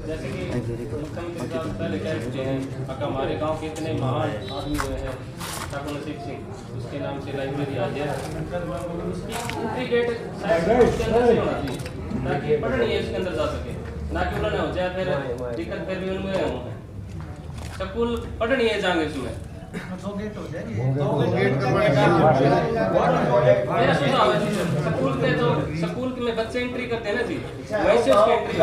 जैसे कि मुख्यमंत्री साहब पहले कह चुके हैं, हमारे गांव के इतने महान आदमी हुए हैं, ठाकुर नसीब सिंह, उसके नाम से लाइब्रेरी आज है, उसकी एंट्री गेट शायद के अंदर से होना चाहिए ताकि पढ़नी है उसके अंदर जा सके, ना कि उन्होंने हो जाए फिर दिक्कत फिर भी उनमें हूँ स्कूल पढ़नी है जाएंगे उसमें मेरा सुझाव है स्कूल के जो स्कूल में बच्चे एंट्री करते हैं ना जी, वैसे उसकी एंट्री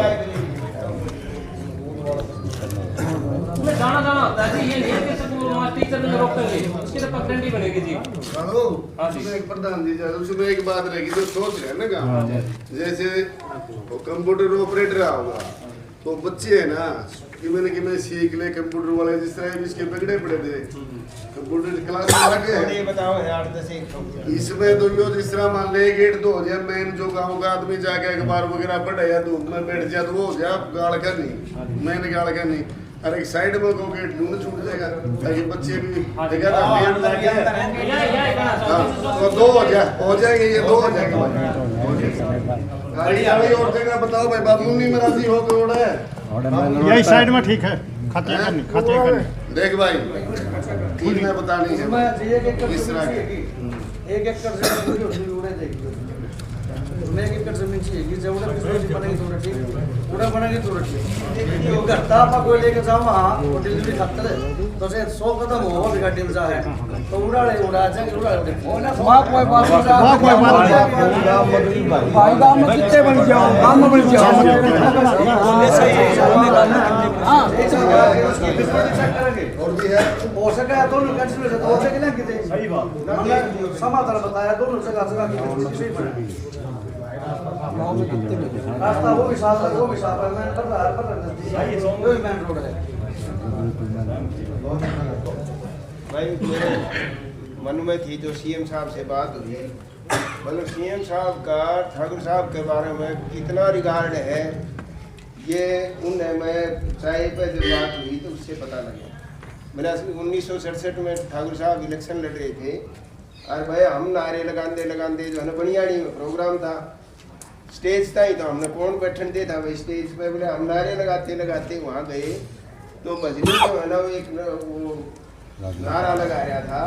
में जाना होता है जी, ये नहीं कि स्कूल वहाँ टीचर ने रोकेंगे, उसकी तो पगडंडी बनेगी जी। हाँ जी, एक प्रधान जी उसमें एक बात रहेगी जो सोच रहे हैं ना गाँव, जैसे कंप्यूटर ऑपरेटर होगा तो बच्चे है ना कि मैंने सीख ले कंप्यूटर वाले, जिस तरह इसके बिगड़े पड़े थे कंप्यूटर क्लास में लगे, इसमें तो यो जिस तरह मान ले गेट तो हो जाए मेन, जो गांव का आदमी जाके अखबार वगैरह पढ़े या धूप में बैठ जाए तो वो हो जाए गाड़ का नहीं, मेन गाड़ का नहीं, और एक साइड में को गेट ढूंढ छूट जाएगा ताकि बच्चे भी तो दो हो जाएंगे, ये दो हो जाएंगे। और जगह बताओ भाई, बाबूनी में राजी हो गए है यही साइड में ठीक है, खाते देख भाई ठीक है बतानी है इस तरह के 1 एकड़ जमीन चाहिए, जेवढं बनेगी थोडं ठीक, पुढे बनेगी थोडं ठीक, घरता आप कोई लेके जाओ वहाँ डिलीवरी खातर तो से 100 कदम हो गाड़ी में जा है तो उड़ा जाएंगे वहाँ कोई बात भाई गाँव में कितने बन जाओ, गाँव में बन जाओ और भी है हो सका है दोनों कंट्री से तो हो सके ना कितने सही बात समाधान बताया दोनों जगह की रास्ता वो भी साफ है मैं कर रहा है मेन रोड है भाई। मेरे मन में थी जो सीएम साहब से बात हुई, मतलब सीएम साहब का ठाकुर साहब के बारे में कितना रिगार्ड है, ये उन्हें मैं चाहे पे जब बात हुई तो उससे पता लगा। मैंने 1967 में ठाकुर साहब इलेक्शन लड़ रहे थे और भाई हम नारे लगाते जो है ना बनियाड़ी में प्रोग्राम था, स्टेज था ही तो हमने कौन बैठन दे था भाई स्टेज पे, बोले हम नारे लगाते वहाँ गए तो भजनी जो है ना वो एक वो नारा लगा रहा था,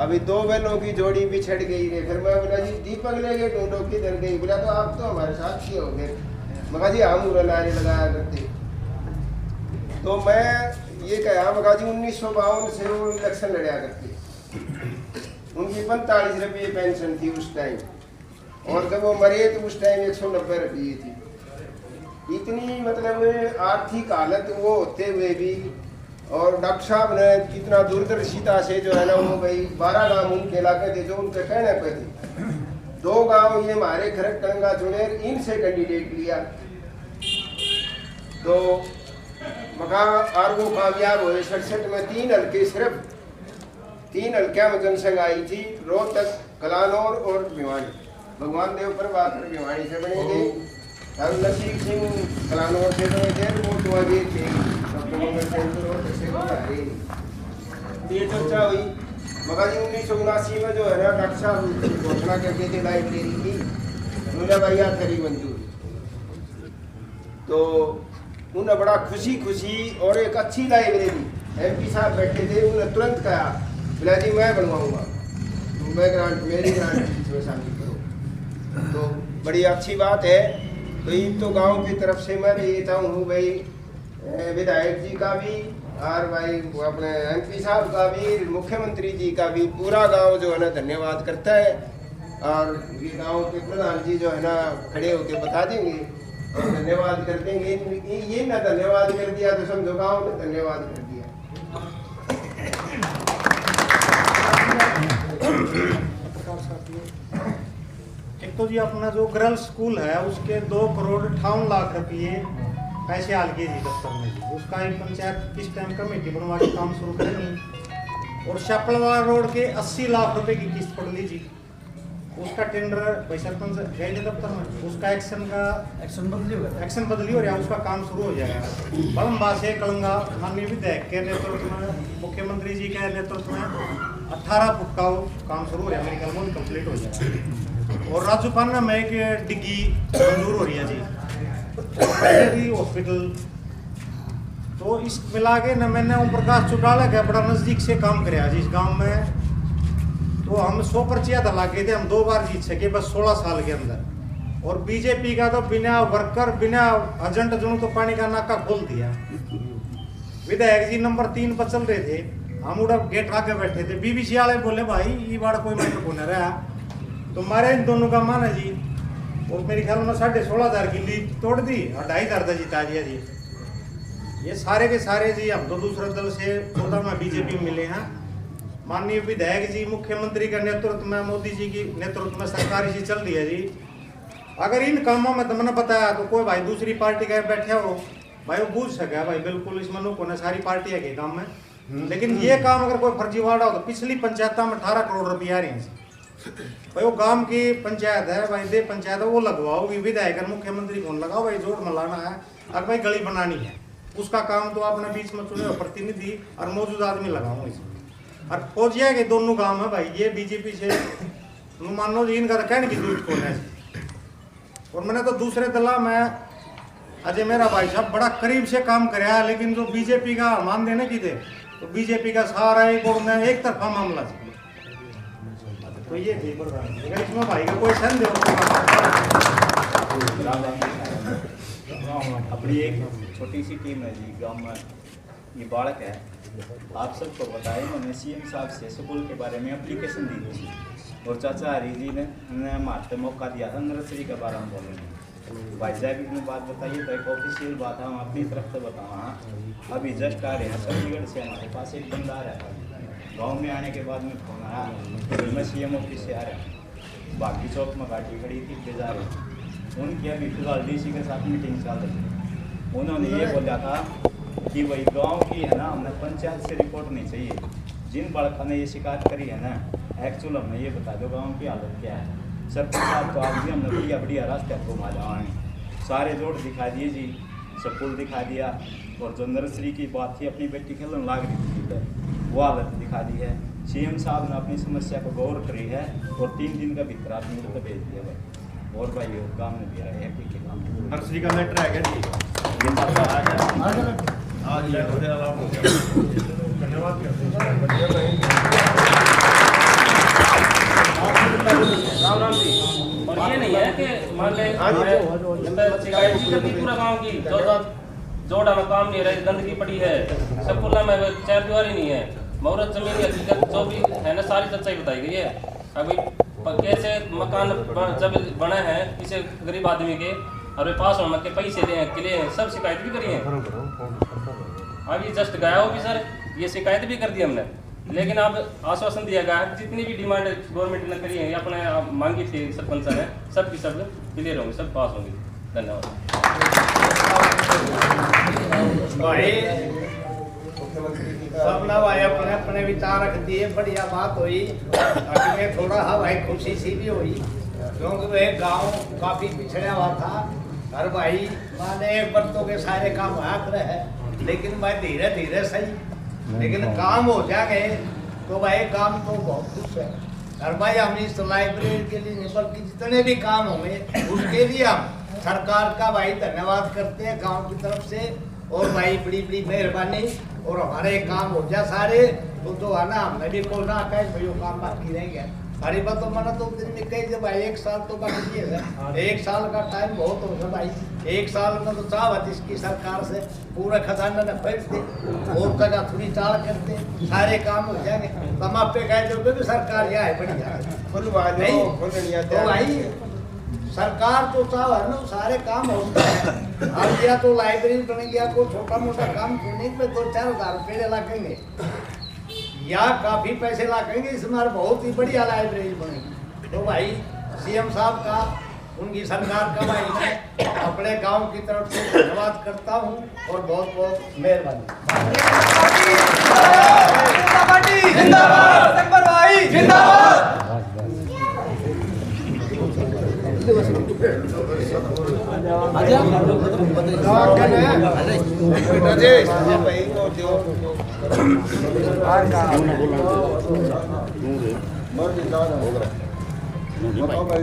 अभी 2 बैलों की जोड़ी बिछड़ गई है। फिर मैं बोला जी दीपक ले गए टूटो किधर गई, बोला तो आप तो हमारे साथ ही हो गए। मगा जी हम पूरा नारे लगाया करते, तो मैं ये कहा मगा जी 1952 से वो इलेक्शन लड़ा करते, उनकी 45 रुपये पेंशन थी उस टाइम, और जब वो मरे तो उस टाइम 190 रुपये थी। इतनी मतलब आर्थिक हालत वो होते हुए भी, और डॉक्टर साहब ने कितना दूरदर्शिता से जो है ना वो भाई 12 गाँव उनके इलाके थे जो उनके कहने पे थे, 2 गाँव ये हमारे खरक टंगा चुनेर इनसे कैंडिडेट लिया तो मका और वो कामयाब हुए। 67 में 3 हल्के, सिर्फ 3 हल्कियां में जनसंघ आई थी, रोहतक, कलानौर और भिवानी। भगवान देव पर बात भिवानी से बने थे, नसीब सिंह कलानौर से बने थे, वो तो आगे थे ये चर्चा हुई। मगर 1979 में जो है ना डॉक्टर साहब घोषणा करके थे लाइब्रेरी की, उन्होंने भैया करी मंजूर, तो उन्हें बड़ा खुशी और एक अच्छी लाइब्रेरी MP साहब बैठे थे, उन्हें तुरंत कहा बोला जी मैं बनवाऊंगा, मैं मेरी ग्रांट इसमें शामिल करो, तो बड़ी अच्छी बात है। तो इन तो गांव की तरफ से मैं ये चाहूँ भाई विधायक जी का भी और भाई अपने MP साहब का भी, मुख्यमंत्री जी का भी, पूरा गांव जो है ना धन्यवाद करता है। और ये गांव के प्रधान जी जो है ना खड़े होकर बता देंगे और धन्यवाद कर देंगे। ये ना धन्यवाद कर दिया तो समझो गांव ने धन्यवाद कर दिया। एक तो जी अपना जो गर्ल्स स्कूल है उसके 2,58,00,000 रुपये पैसे आल के जी दफ्तर में जी, उसका ही पंचायत किस टाइम कमेटी बनवा के काम शुरू करेंगी। और शापलवार रोड के 80 लाख रुपए की किस्त पड़ ली जी, उसका टेंडर भाई सरपंच गए थे दफ्तर में, उसका एक्शन बदली और यहाँ उसका काम शुरू हो जाएगा। बलम्बा से कलंगा माननीय विधायक के नेतृत्व में, मुख्यमंत्री जी के नेतृत्व में 18 फुट का काम शुरू हो रहा है, मेरे ख्याल में कंप्लीट हो जाएगा। और राजूपाना में एक डिग्गी मंजूर हो रही है जी, वेटरनरी हॉस्पिटल। तो इस मिला के न मैंने ओम प्रकाश चौटाला का बड़ा नज़दीक से काम कराया जी इस गांव में। तो हम 100 पर्चियाँ तो लागे थे, हम 2 बार जीत सके बस 16 साल के अंदर। और बीजेपी का तो बिना वर्कर बिना एजेंट जो तो पानी का नाका खोल दिया। विधायक जी नंबर 3 पर चल रहे थे, हम उड़ा गेट आके बैठे थे, बीबीसी वाले बोले भाई ये बार कोई मैंने को न रहा। तो मारे इन दोनों का मान है जी, और मेरे ख्याल में 16,500 की लीड तोड़ दी और 2,500 जिता दिया जी। ये सारे के सारे जी हम तो दूसरे दल से 14 में बीजेपी मिले हैं। माननीय विधायक जी मुख्यमंत्री के नेतृत्व में, मोदी जी की नेतृत्व में सरकार इसी चल रही है जी। अगर इन कामों में तुमने बताया तो कोई भाई दूसरी पार्टी का बैठे हो भाई वो बूझ सके भाई बिल्कुल इस मनु को न सारी पार्टियां के काम में। लेकिन ये काम अगर कोई फर्जीवाड़ा हो तो पिछली पंचायत में 18 करोड़ रुपये आ रहे हैं भाई। वो गांव की पंचायत है भाई, दे पंचायत है वो लगवाओगी, विधायक मुख्यमंत्री कौन लगाओ भाई, जोड़ मलाना है। अगर भाई गली बनानी है उसका काम तो आपने बीच में चुने प्रतिनिधि और मौजूदा आदमी लगाओ इसमें। और फौजिया के दोनों गांव है भाई, ये बीजेपी से मानो जी इनका कहने की जरूरत कौन है। और मैंने तो दूसरे दला में अजय मेरा भाई साहब बड़ा करीब से काम कराया, लेकिन जो बीजेपी का मान देने की थे तो बीजेपी का सारा एक तरफा मामला था। तो ये थी अगर इसमें भाई का कोई संदेह अपनी एक छोटी सी टीम है जी गांव में, ये बालक है। आप सबको बताया मैंने सीएम साहब से स्कूल के बारे में एप्लीकेशन दी थी और चाचा हरी जी ने हमारे मौका दिया था नर्सरी के बारे में बोलने। भाई साहब ने बात बताइए तो एक ऑफिशियल बात हम अपनी तरफ से बताओ। अभी जस्ट आ रहे हैं चंडीगढ़ से, हमारे पास एक बंदा आ रहा है गाँव में। आने के बाद में फोन आया तो मैं सीएम ऑफिस से आ रहा, बाकी चौक में गाड़ी खड़ी थी बेजा रही। उनकी अभी फिलहाल डीसी के साथ मीटिंग चल रही थी। उन्होंने ये बोला था कि वही गांव की है ना, हमें पंचायत से रिपोर्ट नहीं चाहिए। जिन बालकों ने ये शिकायत करी है ना, एक्चुअल हमें ये बता दो गांव की हालत क्या है। सरपंच साहब तो आज भी हमने बढ़िया बढ़िया रास्ते आपको घुमा सारे रोड दिखा दिए जी, स्कूल दिखा दिया। और जो नर्सरी की बात थी अपनी बेटी खेलने लाग रही थी वो हालत दिखा दी है। सीएम साहब ने अपनी समस्या को गौर करी है और 3 दिन का भीतर आप मुझे तो भेज दिया भाई। और भाई काम में भी रहे हैं के काम नर्सरी का लेटर है क्या जी? ये बात आ गया धन्यवाद। राम राम जी। और ये नहीं है कि मान ले शिकायत जी करती पूरा गांव की जोड़ा में काम नहीं रहे, गंदगी पड़ी है, स्कूल में 4 दीवारी नहीं है, मुहूर्त जमीन की हकीकत जो भी है ना सारी सच्चाई बताई गई है। अभी कैसे मकान जब बने हैं किसी गरीब आदमी के और पास होने के पैसे दे किले हैं, सब शिकायत भी करी है। अभी जस्ट गया हो भी सर, ये शिकायत भी कर दी हमने, लेकिन अब आश्वासन दिया गया है जितनी भी डिमांड गवर्नमेंट ने करी है अपने मांगी थी सरपंच सर है सब की सब क्लियर होंगे, सब पास होंगे। धन्यवाद भाई सबना भाई अपने अपने विचार रख दिए, बढ़िया बात हुई। में थोड़ा हाँ भाई खुशी सी भी हुई क्योंकि वह गांव काफी पिछड़ा हुआ था। हर भाई माने बर्तों के सारे काम हाथ रहे, लेकिन भाई धीरे धीरे सही, लेकिन काम हो जाएंगे तो भाई काम तो बहुत खुश है। हर भाई हम इस लाइब्रेरी के लिए नहीं बल्कि जितने भी काम होंगे उसके लिए हम सरकार का भाई धन्यवाद करते हैं गांव की तरफ से। और भाई बड़ी बड़ी मेहरबानी और हमारे काम हो जाए सारे तो है ना, हमने भी को ना कहे भाई वो काम बाकी रह गया। हरी बात तो मैंने तो दिन में कही जब भाई 1 साल तो बाकी है, 1 साल का टाइम बहुत हो गया भाई। 1 साल में तो चाहत इसकी सरकार से पूरा खजाना न फैट दे और जगह थोड़ी चाल करते सारे काम हो जाएंगे। तम आप पे कहे जो भी सरकार यहाँ है बढ़िया नहीं तो भाई सरकार तो चाह है ना सारे काम होता है। अब या तो लाइब्रेरी बनेगी या कोई छोटा मोटा काम करने में 2-4 हज़ार रुपये लगेंगे या काफी पैसे लगेंगे, इसमें बहुत ही बढ़िया लाइब्रेरी बनेगी। तो भाई सीएम साहब का उनकी सरकार का भाई मैं अपने गांव की तरफ से धन्यवाद करता हूं और बहुत बहुत मेहरबानी।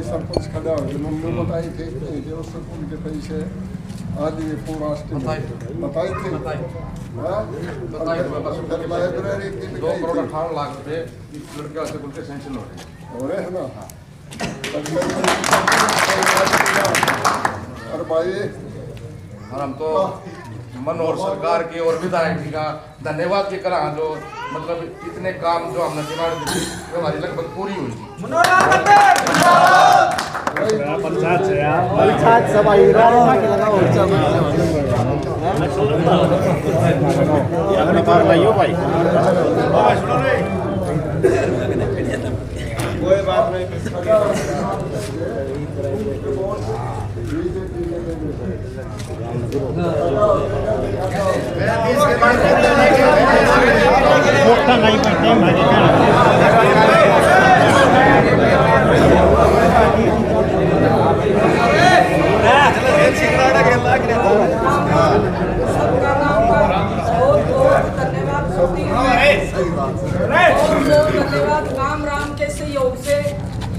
सरपंच खड़ा हो जिन्होंने बताई थे जो स्कूल के पैसे आज ये पूरा बताए थे लाइब्रेरी की 2,58,00,000 रुपए लड़के स्कूल के सैंक्शन हो रहे है ना। और भाई और हम तो मनोहर सरकार की और विधायक जी का धन्यवाद भी करा, जो मतलब इतने काम जो हमने दिमाग दी वो हमारी लगभग पूरी हुई थी। पंचायत सभा के लगा कोई बात नहीं। धन्यवाद राम के सहयोग से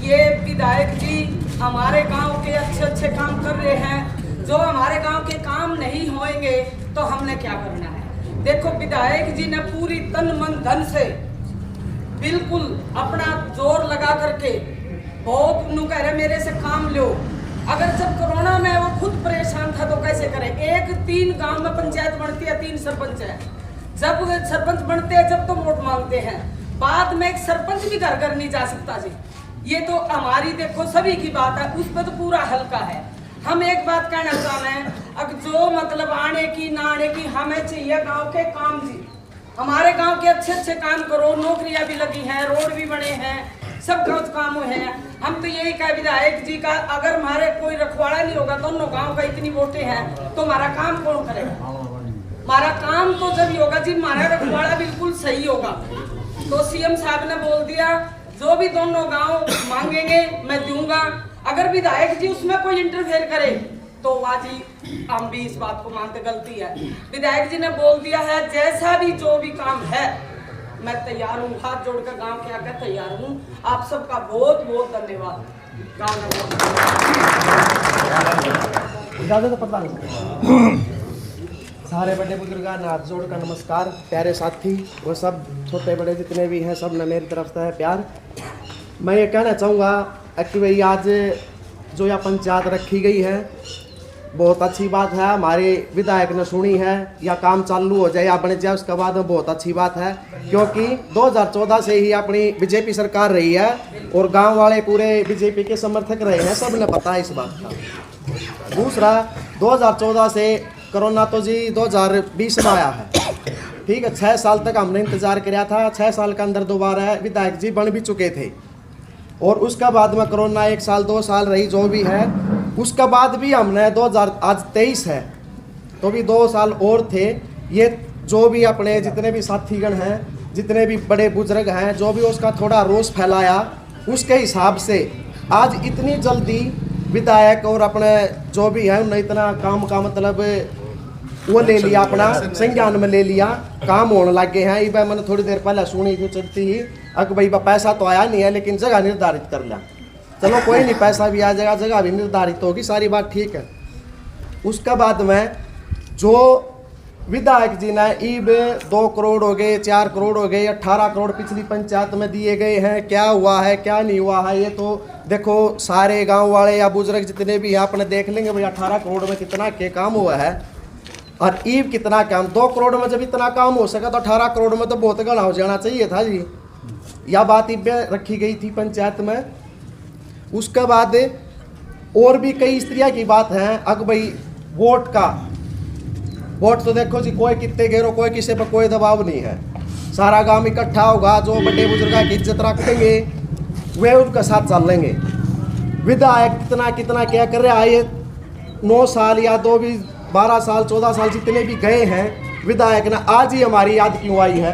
ये विधायक जी हमारे गांव के अच्छे काम कर रहे हैं। जो हमारे गांव के काम नहीं होंगे तो हमने क्या करना है। देखो विधायक जी ने पूरी तन मन धन से बिल्कुल अपना जोर लगा करके बहुत कह रहे मेरे से काम लो। अगर जब कोरोना में वो खुद परेशान था तो कैसे करे। 3 गांव में पंचायत बनती है, 3 सरपंच है। जब सरपंच बनते हैं जब तो वोट मांगते हैं, बाद में एक सरपंच भी घर नहीं जा सकता जी। ये तो हमारी देखो सभी की बात है, उस पर तो पूरा हल्का है। हम एक बात कहना चाहते हैं, अब जो मतलब आने की ना आने की हमें चाहिए गांव के काम जी। हमारे गांव के अच्छे काम करो, नौकरियां भी लगी हैं, रोड भी बने हैं, सब कुछ काम हुए हैं। हम तो यही कह विधायक जी का, अगर हमारे कोई रखवाड़ा नहीं होगा, दोनों गांव का इतनी वोटें हैं तो हमारा काम कौन करेगा। हमारा काम तो जब ही होगा जी हमारा रखवाड़ा बिल्कुल सही होगा। तो सीएम साहब ने बोल दिया जो भी दोनों गांव मांगेंगे मैं दूंगा। अगर विधायक जी उसमें कोई इंटरफेयर करे तो वाजी हम भी इस बात को मानते गलती है। विधायक जी ने बोल दिया है जैसा भी जो भी काम है मैं तैयार हूँ, हाथ जोड़कर गांव के आकर तैयार हूँ। आप सबका बहुत बहुत धन्यवाद। ज़्यादा तो पता नहीं। सारे बड़े बुजुर्गान हाथ जोड़कर नमस्कार। प्यारे साथी वो सब छोटे बड़े जितने भी हैं सब ने मेरी तरफ से है प्यार। मैं ये कहना चाहूँगा कि भाई आज जो यह पंचायत रखी गई है बहुत अच्छी बात है। हमारे विधायक ने सुनी है, या काम चालू हो जाए या बन जाए उसके बाद में बहुत अच्छी बात है, क्योंकि 2014 से ही अपनी बीजेपी सरकार रही है और गांव वाले पूरे बीजेपी के समर्थक रहे हैं, सब ने पता है इस बात का। दूसरा 2014 से कोरोना तो जी 2020 में आया है, ठीक है। 6 साल तक हमने इंतजार किया था। 6 साल के अंदर दोबारा विधायक जी बन भी चुके थे और उसका बाद में कोरोना 1 साल 2 साल रही जो भी है। उसका बाद भी हमने आज 23 है तो भी 2 साल और थे। ये जो भी अपने जितने भी साथीगण हैं, जितने भी बड़े बुजुर्ग हैं, जो भी उसका थोड़ा रोष फैलाया उसके हिसाब से आज इतनी जल्दी विधायक और अपने जो भी है उन्होंने इतना काम का मतलब वो ले लिया, अपना संज्ञान में ले लिया, काम होने लगे हैं। ये मैंने थोड़ी देर पहले सुनी थी चलती ही अक भाई पैसा तो आया नहीं है लेकिन जगह निर्धारित कर लिया। चलो कोई नहीं, पैसा भी आ जाएगा, जगह भी निर्धारित होगी, सारी बात ठीक है। उसके बाद में जो विधायक जी ने ईब 2 करोड़ हो गए, 4 करोड़ हो गए, 18 करोड़ पिछली पंचायत में दिए गए हैं। क्या हुआ है क्या नहीं हुआ है ये तो देखो सारे गांव वाले या बुजुर्ग जितने भी हैं अपने देख लेंगे भाई 18 करोड़ में कितना के काम हुआ है और ईब कितना काम। 2 करोड़ में जब इतना काम हो सका तो 18 करोड़ में तो बहुत गणा हो जाना चाहिए था जी। यह बात ईब रखी गई थी पंचायत में। उसके बाद और भी कई स्त्रियाँ की बात है। अग भाई वोट का, वोट तो देखो जी कोई कितने घेरो, कोई किसी पर कोई दबाव नहीं है, सारा गांव इकट्ठा होगा, जो बड़े बुजुर्ग की इज्जत रखेंगे वे उनके साथ चल लेंगे। विधायक कितना क्या कर रहा है, ये 9 साल या 12 साल 14 साल जितने भी गए हैं विधायक ने आज ही हमारी याद क्यों आई है,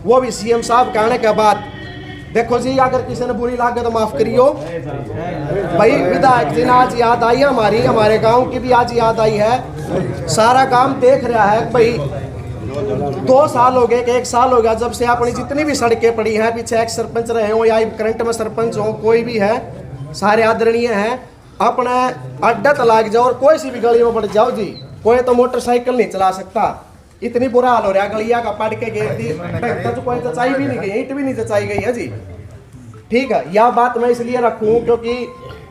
वो भी सीएम साहब कहने के बाद। देखो जी अगर किसी ने बुरी लागे तो माफ करियो भाई, विधायक जी ने आज याद आई है हमारी, हमारे गांव की भी आज याद आई है। सारा काम देख रहा है भाई, 2 साल हो गए कि 1 साल हो गया जब से अपनी जितनी भी सड़कें पड़ी हैं, पीछे एक्स सरपंच रहे हो या करंट में सरपंच हो, कोई भी है, सारे आदरणीय हैं। अपना अड्डा तलाक जाओ और कोई सी भी गली में बढ़ जाओ जी, कोई तो मोटरसाइकिल नहीं चला सकता। इतनी बुरा हाल हो रहा है, गलिया का पड़ के गई थी तो कोई जचाई भी नहीं गई, ईंट भी नहीं जचाई गई है जी। ठीक है, यह बात मैं इसलिए रखूं क्योंकि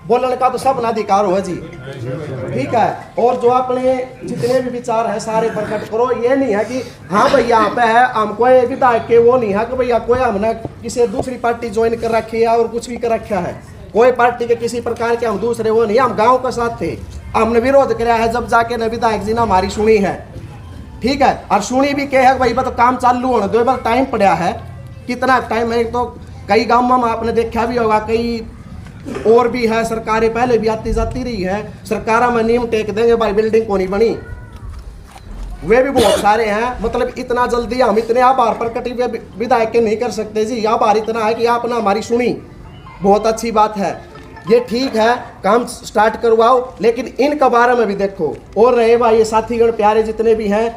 बोलने का तो सब अधिकार हो जी। ठीक है, और जो अपने जितने भी विचार है सारे प्रकट करो। ये नहीं है कि हाँ भाई यहाँ पे है हम कोई विधायक के वो नहीं है कि भैया कोई हमने किसी दूसरी पार्टी ज्वाइन कर रखी है और कुछ भी कर रखा है। कोई पार्टी के किसी प्रकार के हम दूसरे वो नहीं, हम गाँव के साथ थे, हमने विरोध किया है जब जाके न विधायक जी ने हमारी सुनी है। ठीक है, और सुनी भी क्या है भाई तो काम चालू होने दो, बार टाइम पड़ा है। कितना टाइम है, तो कई गाँव में आपने देखा भी होगा, कई और भी है सरकारें पहले भी आती जाती रही है, सरकारों में नियम टेक देंगे भाई बिल्डिंग को नहीं बनी, वे भी बहुत सारे हैं। मतलब इतना जल्दी हम इतने आभार प्रकट विधायक के नहीं कर सकते जी। आभार इतना है कि आपने हमारी सुनी, बहुत अच्छी बात है, ये ठीक है, काम स्टार्ट करवाओ। लेकिन इनका बारे में भी देखो और रहे भाई ये साथीगण प्यारे जितने भी हैं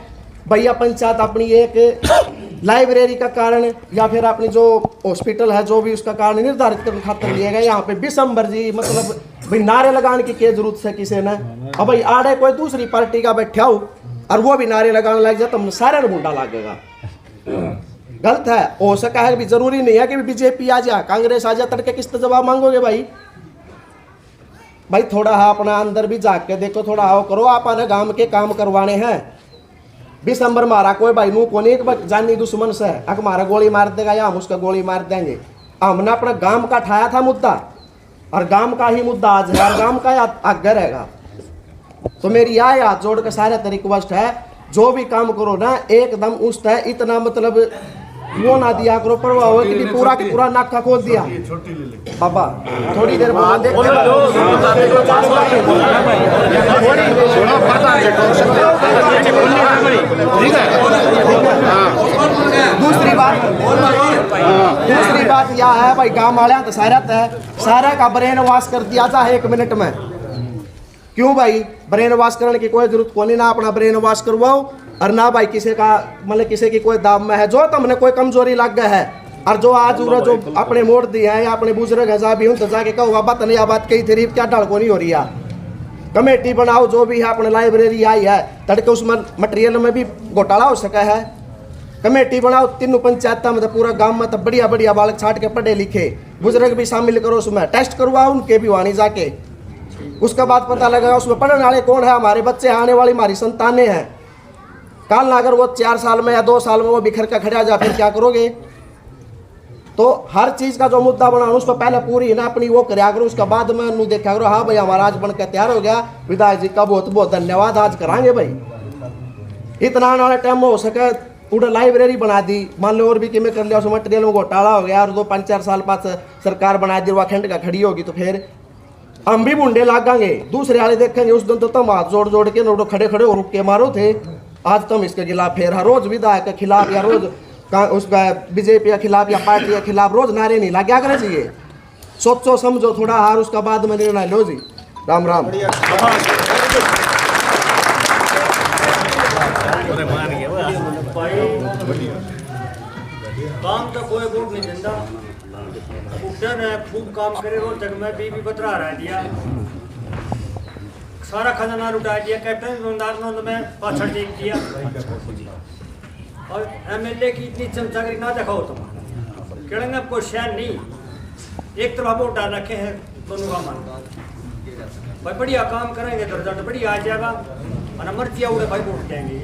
भैया, पंचायत अपनी एक लाइब्रेरी का कारण या फिर अपनी जो हॉस्पिटल है जो भी उसका कारण निर्धारित करने खातर लिए गए। यहाँ पे दिसंबर जी मतलब भाई नारे लगाने की क्या जरूरत है किसी ने। अब भाई आड़े कोई दूसरी पार्टी का बैठा हो और वो भी नारे लगाने लग जाए तो सारे ने मुंडा लगेगा, गलत है। हो सका है भी, जरूरी नहीं है कि बीजेपी आ जा कांग्रेस आ जा तड़के किस जवाब मांगोगे भाई। भाई थोड़ा अपना अंदर भी जाग के देखो, थोड़ा आओ करो, आपने गांव के काम करवाने हैं। दिसंबर मारा कोई भाई नू कोने एक जानी दुश्मन से हमारा गोली मार देगा या हम उसका गोली मार देंगे। हमने अपना गांव का ठाया था मुद्दा और गांव का ही मुद्दा आज है और गांव का आगे रहेगा। तो मेरी यह हाथ जोड़ के सारे रिक्वेस्ट है, जो भी काम करो ना एकदम उस है, इतना मतलब वो ना दिया करो प्रभाव कि पूरा की पूरा नाका खोद दिया। पापा थोड़ी देर बाद दूसरी बात यह है भाई, गाँव वाले तो सारा का ब्रेन वॉश कर दिया था 1 मिनट में। क्यों भाई, ब्रेन वॉश करने की कोई जरूरत को नहीं, ना अपना ब्रेन वॉश करवाओ और ना भाई किसी का मतलब किसी की कोई दाम में है जो तुमने कोई कमजोरी लग गया है और जो आज जो अपने मोड़ दिए हैं या अपने बुजुर्ग है भी तो जाके कहो बाबा तने यह बात कही थी क्या ढाल को नहीं हो रही है। कमेटी बनाओ जो भी है, अपने लाइब्रेरी आई है तड़के उसमें मटेरियल में भी घोटाला हो सका है। कमेटी बनाओ तीनों पंचायत में, पूरा गांव में तो बढ़िया बढ़िया बालक छाट के पढ़े लिखे बुजुर्ग भी शामिल करो, उसमें टेस्ट करवाओ उनके भी वहां जाके, उसका बाद पता लगेगा उसमें पढ़ने वाले कौन है, हमारे बच्चे आने वाली हमारी संतानें हैं। काल ना अगर वो 4 साल में या 2 साल में वो बिखर कर खड़ा जा फिर क्या करोगे। तो हर चीज का जो मुद्दा बना उसको पहले पूरी ना अपनी वो कराया करो, उसका बाद में नू देखा करो हाँ भाई हमारा आज बनकर तैयार हो गया, विधायक जी का बहुत बहुत धन्यवाद, आज कराएंगे भाई। इतना आने वाले टाइम में हो सके पूरा लाइब्रेरी बना दी, मान लो और भी किमें कर लिया उस मटेरियल में घोटाला हो गया और 2-5-4 साल बाद सरकार बना दी खंड का खड़ी होगी तो फिर हम भी मुंडे लागेंगे, दूसरे वाले देखेंगे। उस दिन तो तुम हाथ जोड़ जोड़ के नोटो खड़े खड़े हो रुक के मारो थे, आज तुम इसके खिलाफ फिर हर रोज विधायक के खिलाफ या रोज उसका बीजेपी के खिलाफ या पार्टी के खिलाफ रोज नारे नहीं लगा करना चाहिए। सोचो समझो थोड़ा हार उसका बाद में निर्णय लो जी। राम राम। काम तो कोई वोट नहीं देता, खूब काम करे रोज तक मैं बीबी बतरा रहा दिया, सारा खजाना लुटा दिया, कैप्टन में पाछड़ टेक दिया और एमएलए की इतनी चमचागिरी ना दिखाओ तुम, कहेंगे आपको शहर नहीं एक तरफ वोट डाल रखे हैं दोनों का मान भाई बढ़िया काम करेंगे तो रिजल्ट बढ़िया आ जाएगा और मर्जी उड़े भाई वोट देंगे।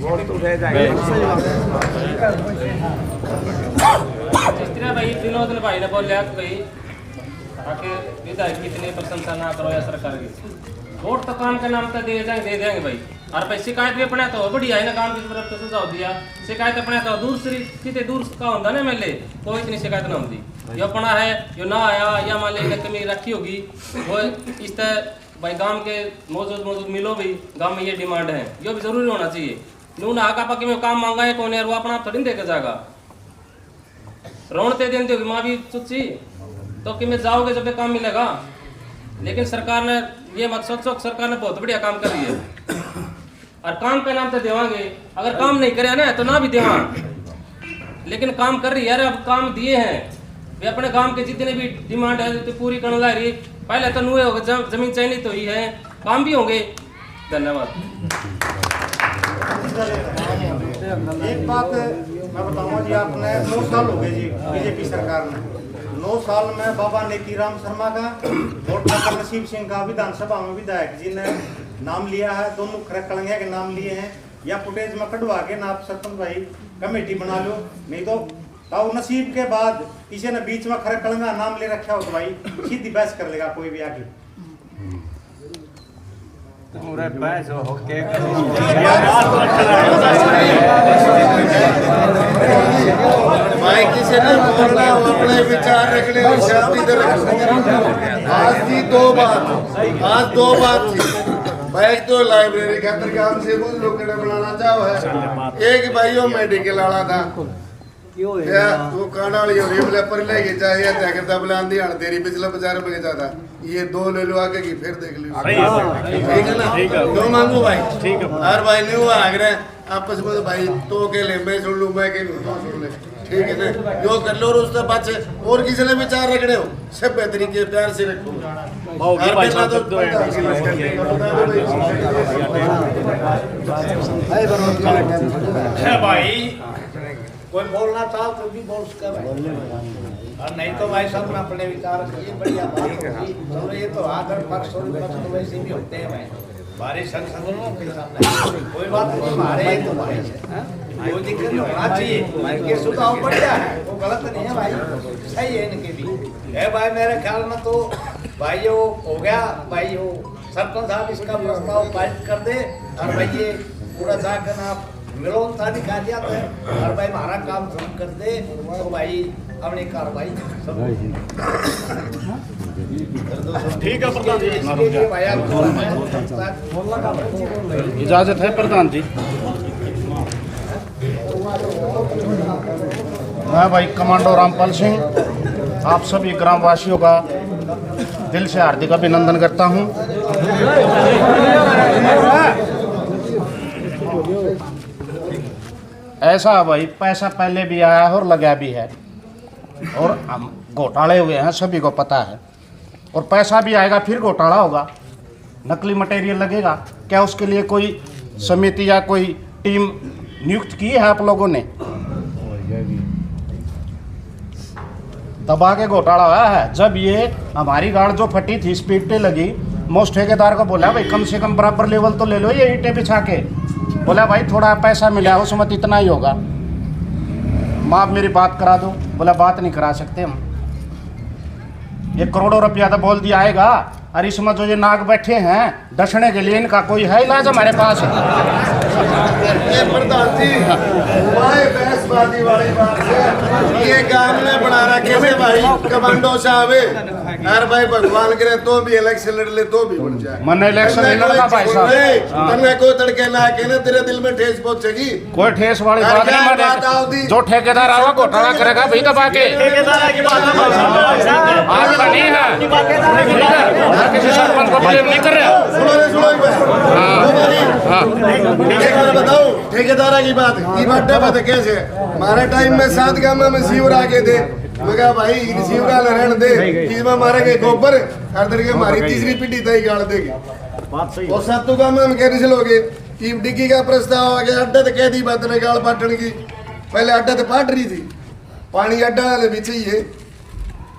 जिस तरह भाई दिनों दिन भाई ने बोलिया कि भाई आके विधायक की इतनी प्रशंसा ना करो या सरकार की, वोट तो काम के नाम पे दे देंगे भाई। और भाई शिकायत भी अपने तो बढ़िया है ना, काम की तरफ तो सुझाव दिया, शिकायत अपने तो दूर का होता ना एमएलए, कोई इतनी शिकायत ना होती। यो अपना है यो ना आया या मान ली कमी रखी होगी वो इस तरह भाई गांव के मौजूद मिलो भी गांव में ये डिमांड है, यो भी जरूरी होना चाहिए। नू ना का पकी में काम मांगा है कौन है वो अपना आप थोड़ी देकर जाएगा, रोणते देते होगी माँ भी चुच्ची तो कि में जाओगे जब काम मिलेगा। लेकिन सरकार ने ये मत सोचो, सरकार ने बहुत बढ़िया काम कर रही है और काम पे नाम तो देवांगे, अगर काम नहीं करे ना तो ना भी देवा, लेकिन काम कर रही है। अब काम दिए हैं वे अपने काम के जितने भी डिमांड है तो पूरी करने ला रही, पहले तो नुए होगा, जमीन चयनित हुई है, काम भी होंगे। धन्यवाद। एक बात मैं बताऊंगा जी, आपने 9 साल हो गए जी बीजेपी सरकार में। 9 साल में बाबा नेकीराम शर्मा का और डॉक्टर नसीब सिंह का विधानसभा में विधायक जी ने नाम लिया है, दोनों खरकलंगे के नाम लिए हैं। या फुटेज में कटवा के ना आप सरपंच भाई कमेटी बना लो, नहीं तो ताऊ नसीब के बाद किसी ने बीच में खरकलंगा नाम ले रखा हो तो भाई सीधी बहस कर लेगा कोई भी आगे। भाई किसी ने बोलना अपने विचार रखने और शांति से रखने। आज थी 2 बात, आज 2 बात थी। भाई तो लाइब्रेरी खातर काम से कुछ लोग बनाना चाहो है। एक भाइयों मेडिकल वाला था या वो काना वाली और ये बोले पर लेके चाहिए क्या करता बोले आंधी आने तेरी पिछला 50 रुपए के ज्यादा ये 2 ले लो आगे की फिर देख लो। ठीक है ना, क्यों मांगू भाई? ठीक है हर भाई नहीं हुआ आगरे आपस में भाई तो के ले मैं सुन लूं मैं के सुन ले, ठीक है ना, जो कर लो और उससे पाछे और किसी ने विचार रखने हो सब बेहतरी के प्यार से रखो। भाई कोई बोलना चाहो तो भी बोल सकता है, और नहीं तो भाई सब में अपने विचार करिए। बढ़िया बात होगी। चलो ये तो आदर पक्ष और विपक्ष तो वैसे भी होते हैं भाई, हमारे संसदों के सामने कोई बात नहीं, हमारे तो भाई है, कोई दिक्कत नहीं होना चाहिए। इनके सुझाव बढ़िया है, वो गलत नहीं है भाई, सही है इनके भी है भाई। मेरे ख्याल में तो भाई वो हो गया भाई, वो सरपंच साहब इसका प्रस्ताव पारित कर दे और भाई ये पूरा जाकर आप मिलोन था दिखा दिया तो और भाई हमारा काम शुरू कर दे तो भाई अपनी कार्रवाई ठीक है प्रधान जी, इजाजत है प्रधान जी। मैं भाई कमांडो रामपाल सिंह आप सभी ग्रामवासियों का दिल से हार्दिक अभिनंदन करता हूं। ऐसा भाई पैसा पहले भी आया है और लगा भी है और हम घोटाले हुए हैं सभी को पता है, और पैसा भी आएगा फिर घोटाला होगा, नकली मटेरियल लगेगा। क्या उसके लिए कोई समिति या कोई टीम नियुक्त की है आप लोगों ने? दबा के घोटाला हुआ है। जब ये हमारी गाड़ जो फटी थी स्पीड पे लगी, मैं उस ठेकेदार को बोला भाई कम से कम बराबर लेवल तो ले लो ये ईंटें बिछा के। बोला भाई थोड़ा पैसा मिला उसमें इतना ही होगा, आप मेरी बात करा दो। बोला बात नहीं करा सकते हम, ये करोड़ों रुपया तो बोल दिया आएगा, और इसमें जो ये नाग बैठे हैं डसने के लिए इनका कोई है इलाज हमारे पास? प्रधान जी बहसबाजी वाली बात है, ये काम में बना रखे थे भाई कमांडो साहब यार भाई, भगवान करे तो भी इलेक्शन लड़ ले तो भी बन जाए। मन इलेक्शन नहीं लड़ना भाई साहब, तन्ने कोई तड़के ला के ना तेरे दिल में ठेस पहुंचेगी। कोई ठेस वाली बात नहीं, जो ठेकेदार आवा घोटाला करेगा भाई दबा के। आपका नहीं है, किसी सरपंच को ब्लेम नहीं कर रहे। बताओ ठेकेदार की बात कैसे? हमारे टाइम में 7 गांव में सीवर आगे थे, मैं कहा भाई सीवरा रहने दे, इसमें मारे गए गोबर हर तरीके हमारी तीसरी पीढ़ी तय गाड़ देगी। और 7 गांव में हम कैसे लोगे कि डिग्गी का प्रस्ताव आ गया, अड्डा तो कह दी बात ने गाड़ पाटन की। पहले अड्डा तो पाट रही थी, पानी अड्डा वाले भी चाहिए,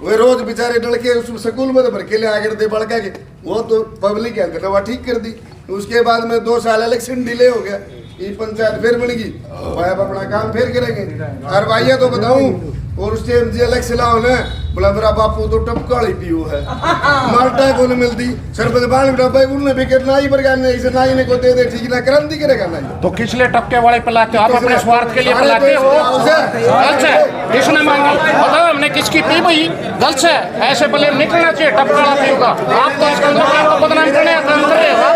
वे रोज बेचारे लड़के उस स्कूल में तो भर के ले आगे दे बड़का के, वो तो पब्लिक हेल्थ ने वह ठीक कर दी। उसके बाद में 2 साल इलेक्शन डिले हो गया, ये पंचायत फिर बन गई, भाई अब अपना काम फिर करेंगे। और भाइया तो बताऊं और उस टाइम जी इलेक्शन आओ ना, बोला मेरा बापू तो टपकाली पियो है, माल्टा को नहीं मिलती सरपंच बाल भाई उन्होंने भी करना ही पर करना इसे ना ही को दे दे ठीक ना क्रांति करेगा ना। तो किस लिए टपके वाले पिलाते हो आप? अपने स्वार्थ के लिए पिलाते हो। गलत है, किसने मांगी बताओ? हमने किसकी पी भाई? गलत है, ऐसे ब्लेम नहीं करना चाहिए। टपका वाला पियोगा आप तो इसका बदनाम करने काम कर रहे हो।